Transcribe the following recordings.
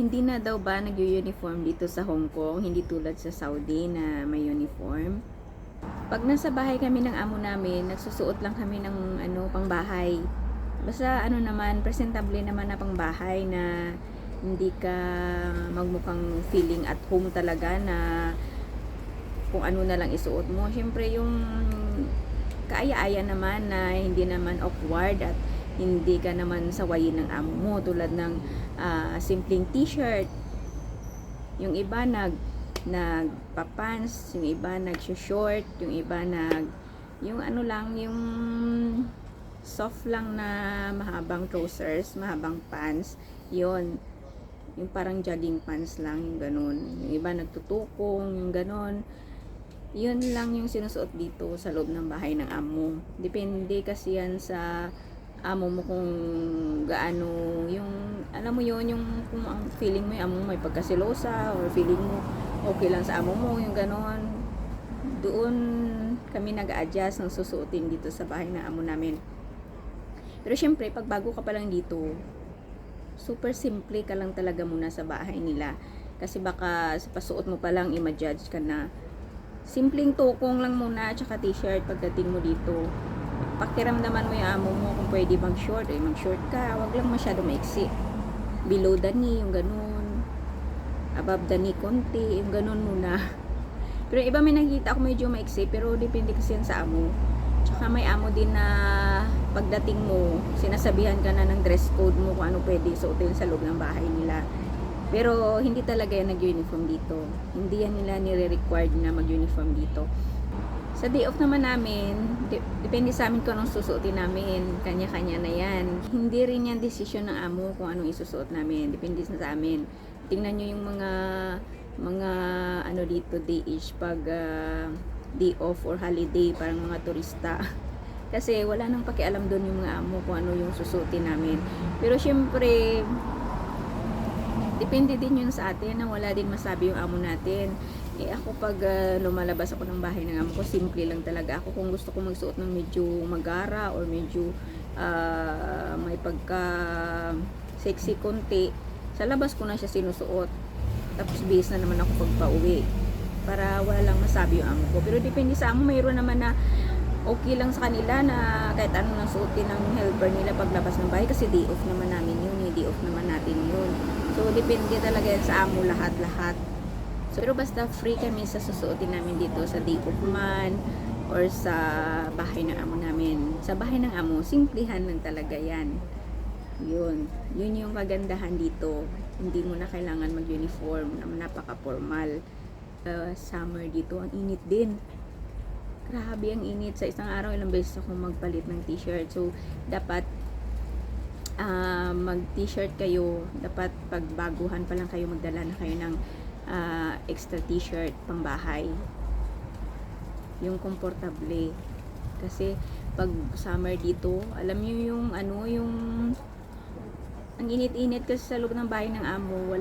Hindi na daw ba nag-uniform dito sa Hong Kong, hindi tulad sa Saudi na may uniform. Pag nasa bahay kami ng amo namin, nagsusuot lang kami ng pangbahay. Basta naman, presentable naman na pangbahay na hindi ka magmukhang feeling at home talaga na kung ano na lang isuot mo. Siyempre yung kaaya-aya naman na hindi naman awkward at hindi ka naman sawayin ng amo mo tulad ng simpleng t-shirt. Yung iba nagpa-pants, yung iba nag-short, yung iba yung yung soft lang na mahabang trousers, mahabang pants, yon yung parang jogging pants lang, yung ganun. Yung iba nagtutukong, yung ganun. Yun lang yung sinusuot dito sa loob ng bahay ng amo. Depende kasi yan sa amo mo kung gaano yung alam mo yun, yung kung ang feeling mo yung amo mo may pagkasilosa or feeling mo okay lang sa amo mo, yung ganon. Doon kami nag-a-adjust ng susuotin dito sa bahay ng amo namin. Pero syempre pag bago ka pa lang dito, super simple ka lang talaga muna sa bahay nila kasi baka sa pasuot mo pa lang i-judge ka na. Simpleng tukong lang muna tsaka t-shirt pagdating mo dito. Pakiramdaman mo yung amo mo kung pwede mag short, mag short ka, wag lang masyado maiksi. Below the knee, yung ganun. Above the knee konti, yung ganun muna. Pero iba may nakikita ako medyo maiksi, pero depende kasi yan sa amo. Tsaka may amo din na pagdating mo, sinasabihan ka na ng dress code mo kung ano pwede suotin sa loob ng bahay nila. Pero hindi talaga yan nag-uniform dito. Hindi yan nila nire-required na mag-uniform dito. Sa day off naman namin, depende sa amin kung anong susuotin namin. Kanya-kanya na yan. Hindi rin yan decision ng amo kung anong isusuot namin. Depende sa amin. Tingnan nyo yung mga dito day-ish pag day off or holiday, parang mga turista. Kasi wala nang pakialam doon yung mga amo kung ano yung susuotin namin. Pero syempre, depende din yun sa atin na wala din masabi yung amo natin. Ako pag lumalabas ako ng bahay ng amo ko, simple lang talaga ako. Kung gusto ko magsuot ng medyo magara or medyo may pagka sexy konti, sa labas ko na siya sinusuot. Tapos bihis na naman ako pag pauwi para wala lang masabi yung amo ko. Pero depende sa amo, mayroon naman na okay lang sa kanila na kahit ano nang suotin ng helper nila paglabas ng bahay kasi day off naman namin yun, day off naman natin yun. So depende talaga yan sa amo lahat-lahat. So, pero basta free kami sa susuotin namin dito sa day off man or sa bahay ng amo namin. Sa bahay ng amo, simplihan lang talaga yan. Yun yung kagandahan dito. Hindi mo na kailangan mag-uniform na napaka-formal. Summer dito, ang init din. Grabe ang init. Sa isang araw, ilang beses ako magpalit ng t-shirt. So, dapat mag-t-shirt kayo. Dapat pagbaguhan pa lang kayo, magdala na kayo ng extra t-shirt pang bahay. Yung komportable. Kasi, pag summer dito, alam nyo yung ang init-init kasi sa loob ng bahay ng amo.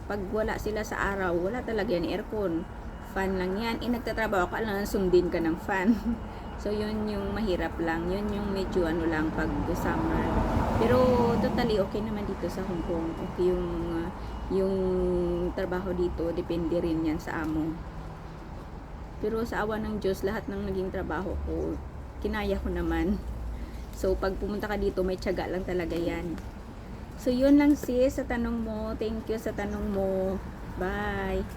Pag wala sila sa araw, wala talaga yan aircon. Fan lang yan. Nagtatrabaho ka lang, sundin ka ng fan. So, yun yung mahirap lang. Yun yung medyo lang pag summer. Pero, totally okay naman dito sa Hong Kong. Okay yung trabaho dito, depende rin yan sa amo. Pero sa awa ng Diyos, lahat ng naging trabaho ko, kinaya ko naman. So, pag pumunta ka dito, may tiyaga lang talaga yan. So, yun lang sis sa tanong mo. Thank you sa tanong mo. Bye!